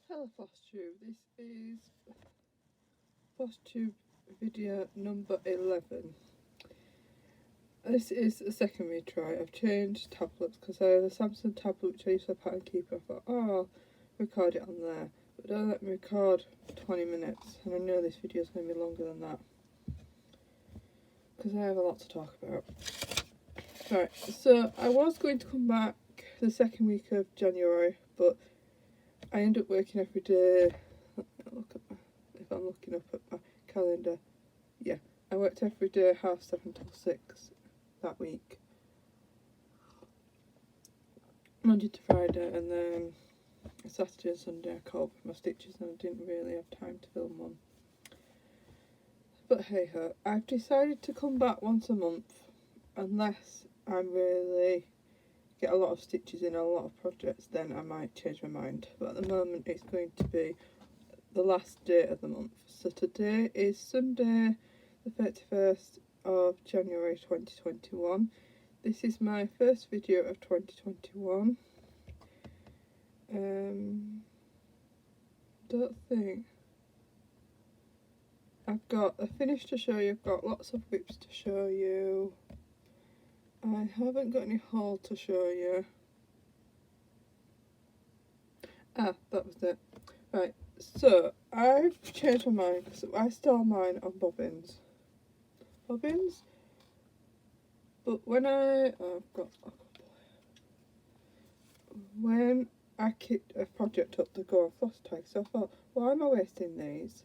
Hello Flosstube, this is Flosstube video number 11. This is a second retry. I've changed tablets because I have a Samsung tablet which I use for pattern keeper. I thought, oh, I'll record it on there, but don't let me record 20 minutes, and I know this video is going to be longer than that because I have a lot to talk about. Right, so I was going to come back the second week of January, but I end up working every day. Look at my, if I'm looking up at my calendar, yeah, I worked every day 7:30 till 6 that week, Monday to Friday, and then Saturday and Sunday I caught up with my stitches and I didn't really have time to film one. But hey ho, I've decided to come back once a month unless I'm really get a lot of stitches in a lot of projects, then I might change my mind, but at the moment it's going to be the last day of the month. So today is Sunday the 31st of January 2021. This is my first video of 2021. Don't think I've got a finish to show you. I've got lots of whips to show you. I haven't got any haul to show you. Ah, that was it. Right, so I've changed my mind because I store mine on bobbins. But when I've got a couple. When I kicked a project up to go on Flosstube, so I thought, why am I wasting these?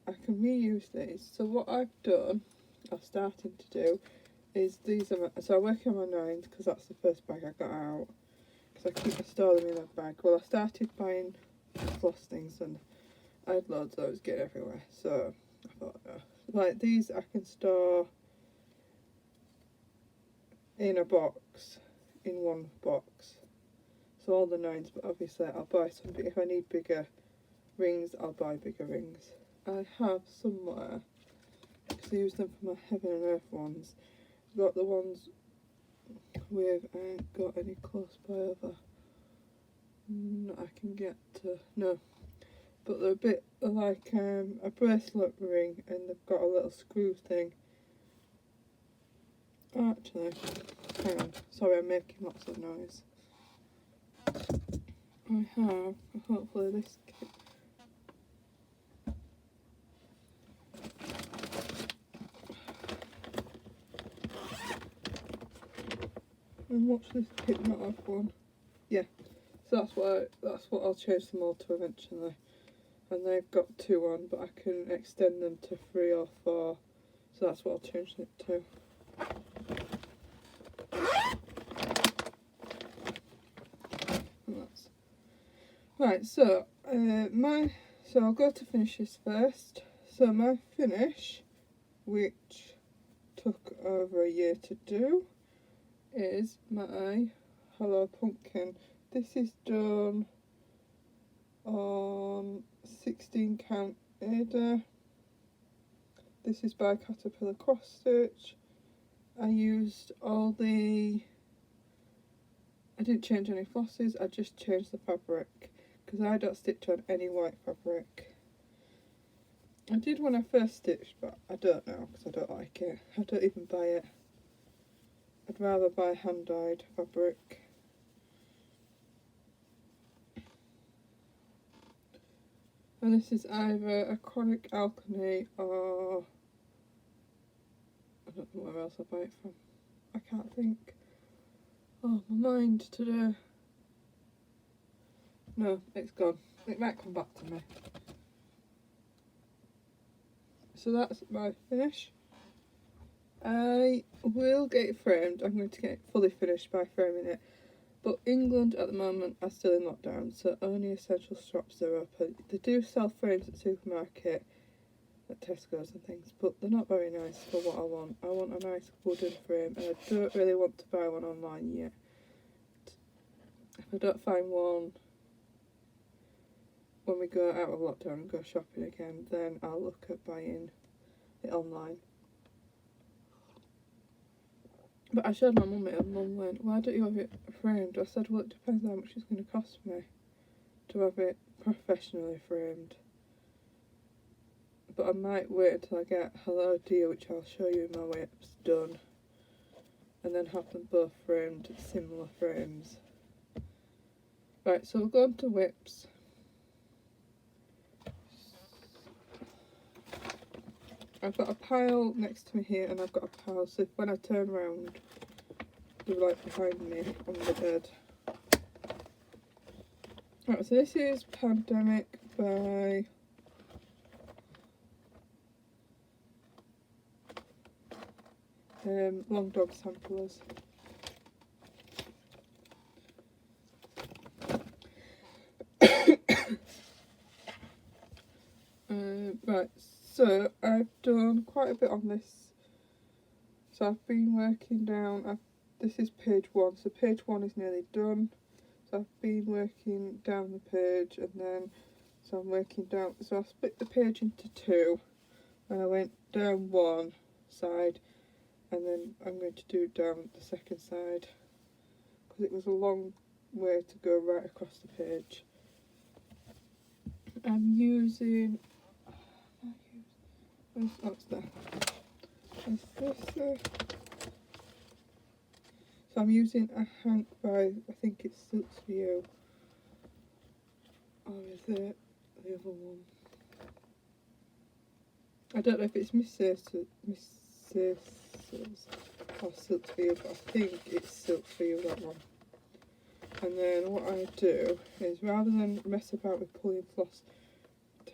I can reuse these. So what I've done, or starting to do, is these are so I'm working on my 9s because that's the first bag I got out, because I store them in a bag. Well, I started buying floss things and I had loads of those getting everywhere, so I thought, like these I can store in a box, in one box, so all the 9s, but obviously I'll buy some, but if I need bigger rings I'll buy bigger rings. I have somewhere, because I use them for my Heaven and Earth ones, I've got the ones with, I ain't got any close by over, I can get to, no, but they're a bit like a bracelet ring, and they've got a little screw thing. Actually, hang on, sorry, I'm making lots of noise. I have, hopefully this kit. And watch this kit not have one. Yeah, so that's what I'll change them all to eventually. And they've got 2 on, but I can extend them to 3 or 4, so that's what I'll change it to. Right, so I'll go to finishes first. So my finish, which took over a year to do, is my Hello Pumpkin. This is done on 16 count Ada. This is by Caterpillar Cross Stitch. I used all the, I didn't change any flosses, I just changed the fabric because I don't stitch on any white fabric. I did when I first stitched, but I don't now because I don't like it. I don't even buy it. I'd rather buy hand-dyed fabric. And this is either Acrylic Alchemy or I don't know where else I buy it from. I can't think. Oh, my mind today. No, it's gone. It might come back to me. So that's my finish. I will get it framed. I'm going to get it fully finished by framing it. But England at the moment are still in lockdown, so only essential shops are open. They do sell frames at the supermarket, at Tesco's and things, but they're not very nice for what I want. I want a nice wooden frame, and I don't really want to buy one online yet. If I don't find one when we go out of lockdown and go shopping again, then I'll look at buying it online. But I showed my mum it, and mum went, why don't you have it framed? I said, well, it depends how much it's going to cost me to have it professionally framed. But I might wait until I get Hello Dear, which I'll show you in my whips, done. And then have them both framed at similar frames. Right, so we'll go on to whips. I've got a pile next to me here, and I've got a pile, so when I turn around, they're right behind me on the bed. Right, so this is Pandemic by Long Dog Samplers. Right, so I've done quite a bit on this. So I've been working down, this is page 1, so page 1 is nearly done. So I've been working down the page, and then, so I'm working down, so I split the page into 2, and I went down one side, and then I'm going to do down the second side, because it was a long way to go right across the page. I'm using, what's that? Is this so I'm using a Hank by, I think it's Silks for You, or is it the other one? I don't know if it's Miss or Silks for You, but I think it's Silks for You, that one. And then what I do is, rather than mess about with pulling floss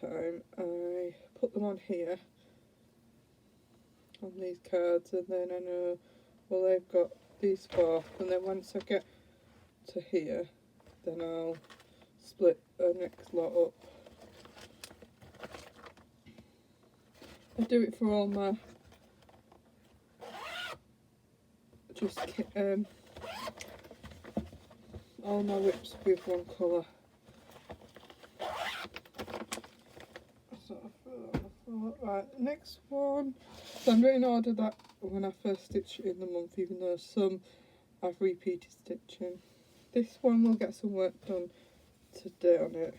time, I put them on here, on these cards, and then I know, well, they've got these 4, and then once I get to here, then I'll split the next lot up. I do it for all my all my whips with one colour. So right, next one. So I'm going to order that when I first stitch it in the month, even though some I've repeated stitching. This one will get some work done today on it.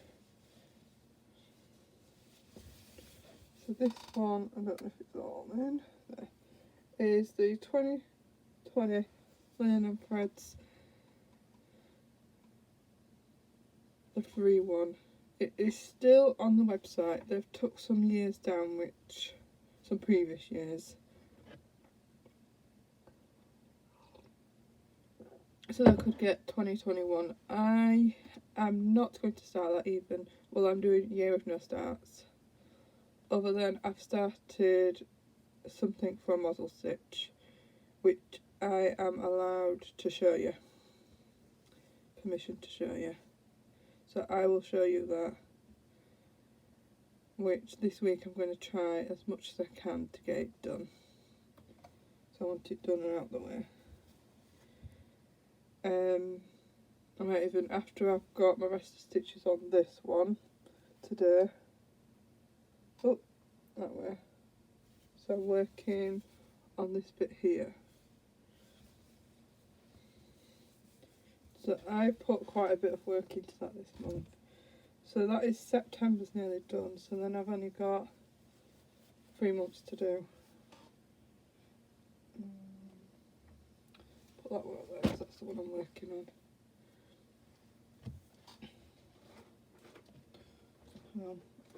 So this one, I don't know if it's all in there, is the 2020 Linen and Threads, the free one. It is still on the website. They've took some years down, which some previous years, so they could get 2021. I am not going to start that even. Well, I'm doing year of no starts. Other than I've started something from Model Stitch, which I am allowed to show you. Permission to show you. So I will show you that, which this week I'm going to try as much as I can to get it done. So I want it done and out the way. I might even, after I've got my rest of stitches on this one today, oh, that way. So I'm working on this bit here. So I put quite a bit of work into that this month. So that is September's nearly done, so then I've only got 3 months to do. Put that one up there, because that's the one I'm working on.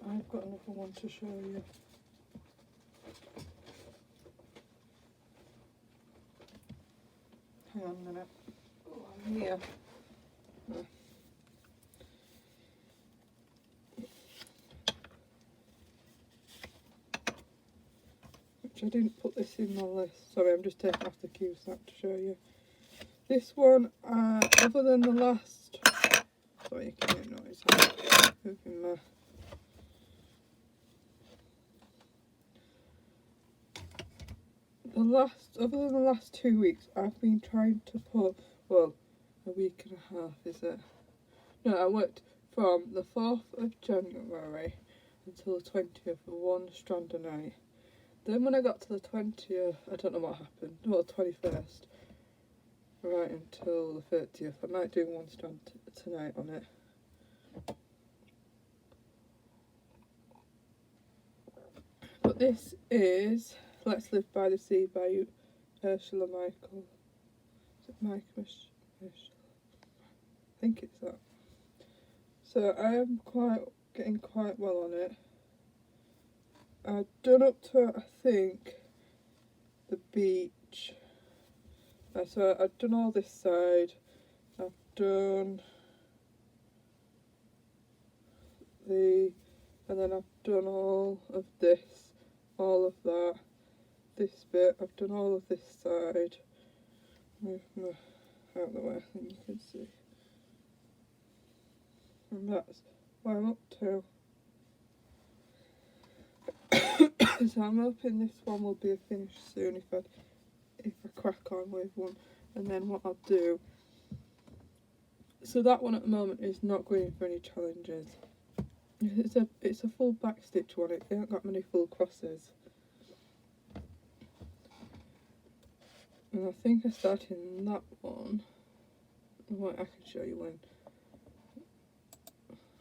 I've got another one to show you. Hang on a minute. Oh, I'm here. Which I didn't put this in my list. Sorry, I'm just taking off the cue snap to show you. This one, other than the last, sorry, you can hear noise. I'm moving my, other than the last 2 weeks, I've been trying to put, well, a week and a half, is it? No, I worked from the 4th of January until the 20th for one strand a night. Then when I got to the 20th, I don't know what happened, well, 21st, right until the 30th, I might do one strand tonight on it. This is Let's Live by the Sea by Ursula Michael. Is it Michael? Ursula? I think it's that. So I am getting quite well on it. I've done up to, I think, the beach. So I've done all this side. I've done and then I've done all of this, all of that, this bit. I've done all of this side. Move my out of the way, I think you can see. And that's what I'm up to. So I'm hoping this one will be a finish soon if I crack on with one. And then what I'll do, so that one at the moment is not going for any challenges. It's a full back stitch one, it hasn't got many full crosses. And I think I started in that one. Wait, I can show you when.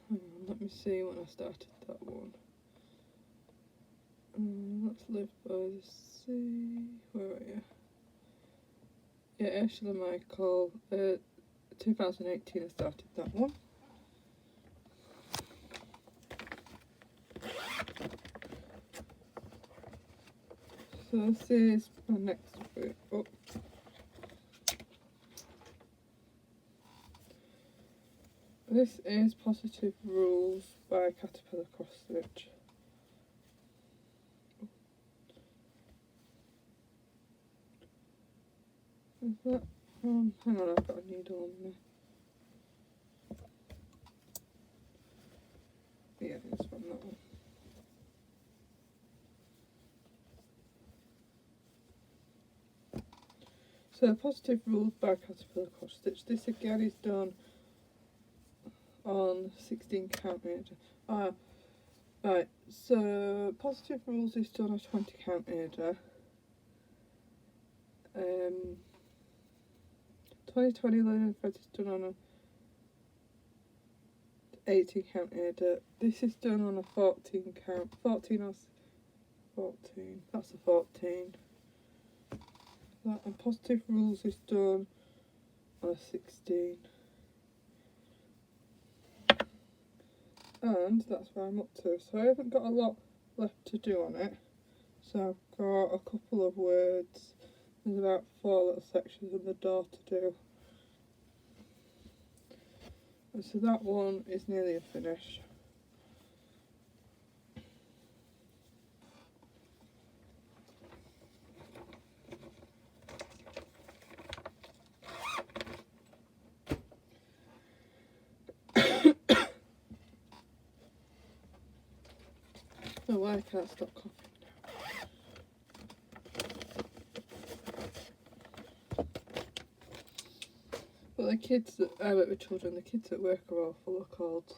Hang on, let me see when I started that one. Let's Live by the Sea. Where are you? Yeah, Ursula Michael. 2018 I started that one. So this is my next bit up. This is Positive Rules by Caterpillar Cross Stitch. Is that? Hang on, I've got a needle on me. Yeah, it's from that one. So Positive Rules by Caterpillar Cross Stitch. This again is done on 16 count needle. Right, so Positive Rules is done on 20 count needle. 2020 Linen Threads is done on a 18 count needle. This is done on a 14 count. 14 or 14. That's a 14. That and Positive Rules is done on a 16. And that's where I'm up to. So I haven't got a lot left to do on it. So I've got a couple of words. There's about 4 little sections in the door to do. And so that one is nearly a finish. Oh, why I can't stop coughing now. But the kids that I work with children, the kids at work are all full of colds.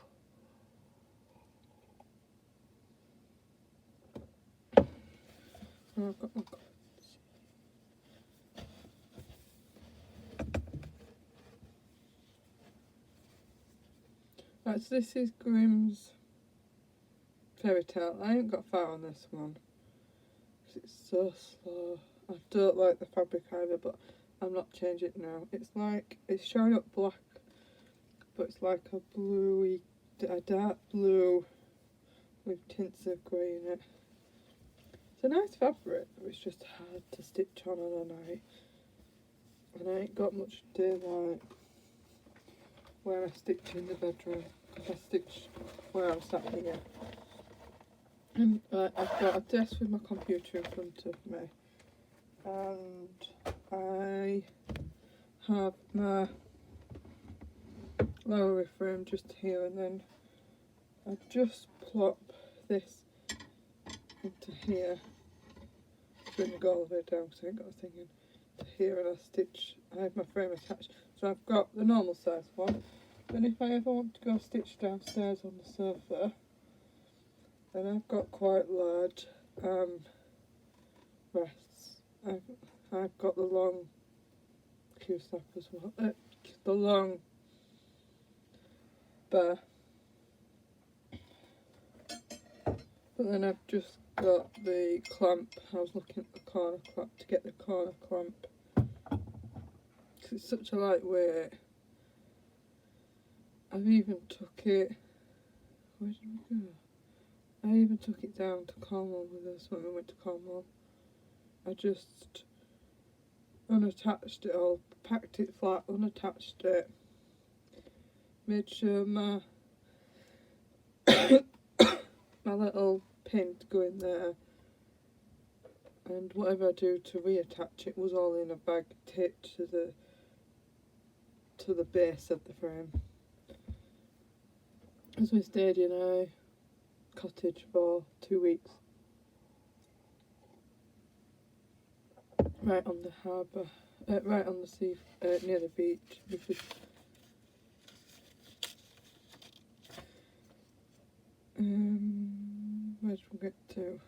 Oh, I've got my colds. Right, so this is Grimm's Fairy Tale. I ain't got far on this one because it's so slow. I don't like the fabric either, but I'm not changing it now. It's showing up black, but it's like a dark blue with tints of grey in it. It's a nice fabric, but it's just hard to stitch on a night. And I ain't got much daylight where I stitch in the bedroom, because I stitch where I'm sat here. And I've got a desk with my computer in front of me, and I have my lower frame just here, and then I just plop this into here. Bring the all the way down because I ain't got a thing into here, and I stitch. I have my frame attached, so I've got the normal size one. Then if I ever want to go stitch downstairs on the sofa, then I've got quite large rests. I've got the long Q-snap as well. The long bar. But then I've just got the clamp. I was looking at the corner clamp to get the corner clamp. Cause it's such a lightweight. I've even took it. Where did we go? I even took it down to Cornwall with us when we went to Cornwall. I just unattached it all, packed it flat, unattached it, made sure my my little pin to go in there, and whatever I do to reattach it was all in a bag taped to the base of the frame. As we stayed in a cottage for 2 weeks, right on the harbour, right on the sea, near the beach. Where did we get to?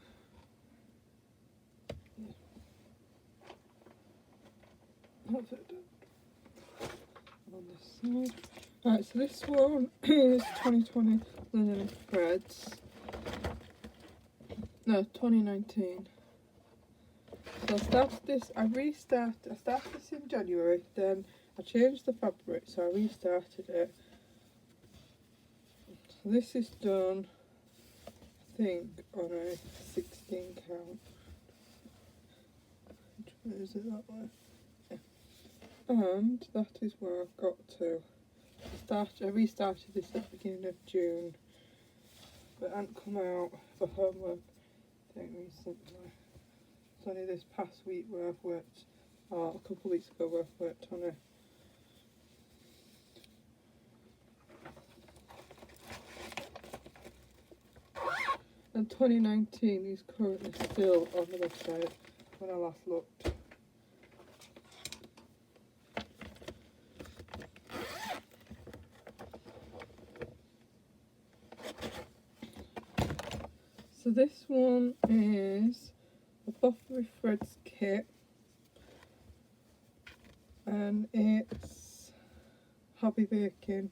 That's it done. On this side. Right, so this one is 2020 linen threads. No, 2019. So I started this in January, then I changed the fabric, so I restarted it. So this is done, I think, on a 16 count. Where is it that way? Yeah. And that is where I've got to. I restarted this at the beginning of June, but it hadn't come out for homework thing recently. It's only this past week where I've worked, or a couple of weeks ago where I've worked on it. And 2019 is currently still on the website when I last looked. So this one is a Buffery Threads kit, and it's hobby baking,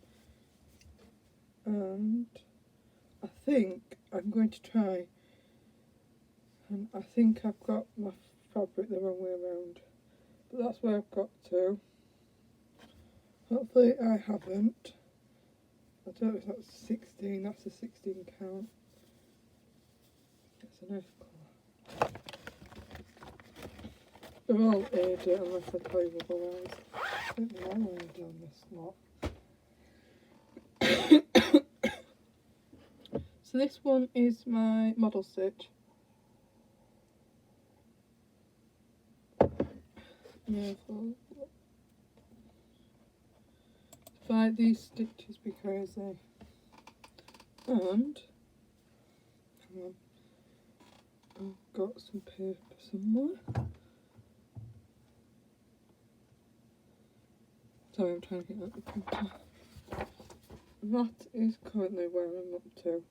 and I think I'm going to try, and I think I've got my fabric the wrong way around, but that's where I've got to. Hopefully I haven't. I don't know if that's 16, that's a 16 count. It's a nice colour. They're all AD unless I tell you otherwise. I think they're all AD on this lot. So this one is my model stitch. Buy these stitches because and hang on, I've got some paper somewhere. Sorry, I'm trying to get out the printer. That is currently where I'm up to.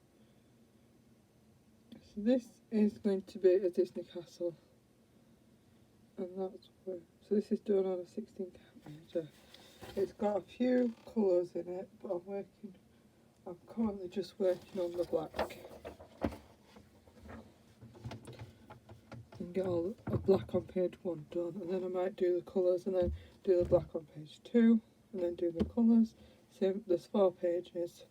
So this is going to be a Disney castle, and that's where. So this is done on a 16 count measure. It's got a few colours in it, but I'm currently just working on the black. And get all a black on page 1 done, and then I might do the colours and then do the black on page 2, and then do the colours. So there's 4 pages.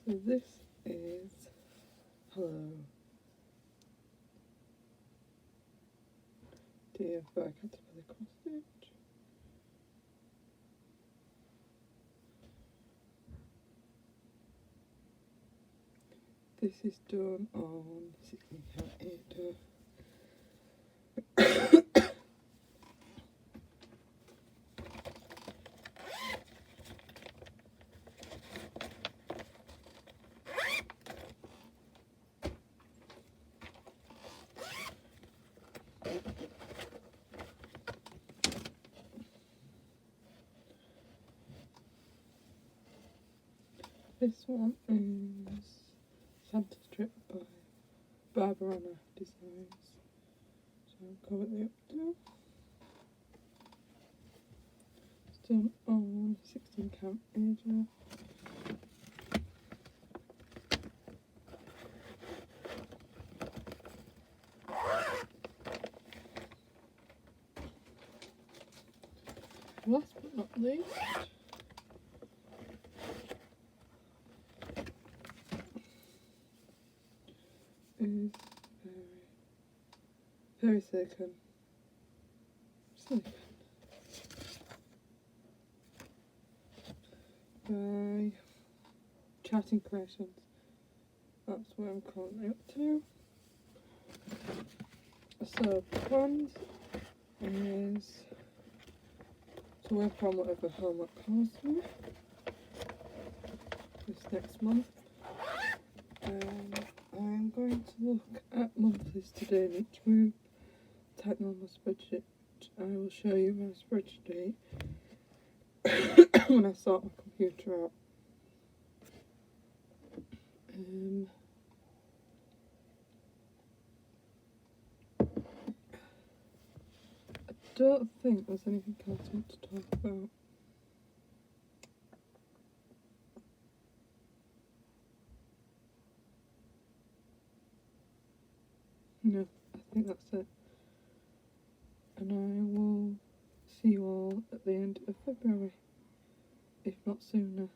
So this is hello. Dear, but I can't put the cross stitch. This is done on 16 count 8. This one is Santa Strip by Barbarana Designs. So I'll go with the up to. It's done on 16 count ager. Last but not least, is very silicone by Chatting Creations. That's what I'm currently up to. So plans is to work on whatever homework calls me this next month. I'm going to look at monthlies today in each group, type them on my spreadsheet. I will show you my spreadsheet when I sort my computer out. I don't think there's anything else I want to talk about. No, I think that's it. And I will see you all at the end of February, if not sooner.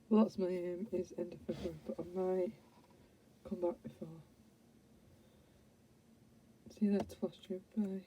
Well, that's my aim, is end of February, but I might come back before. See you later, Flosstube. Bye.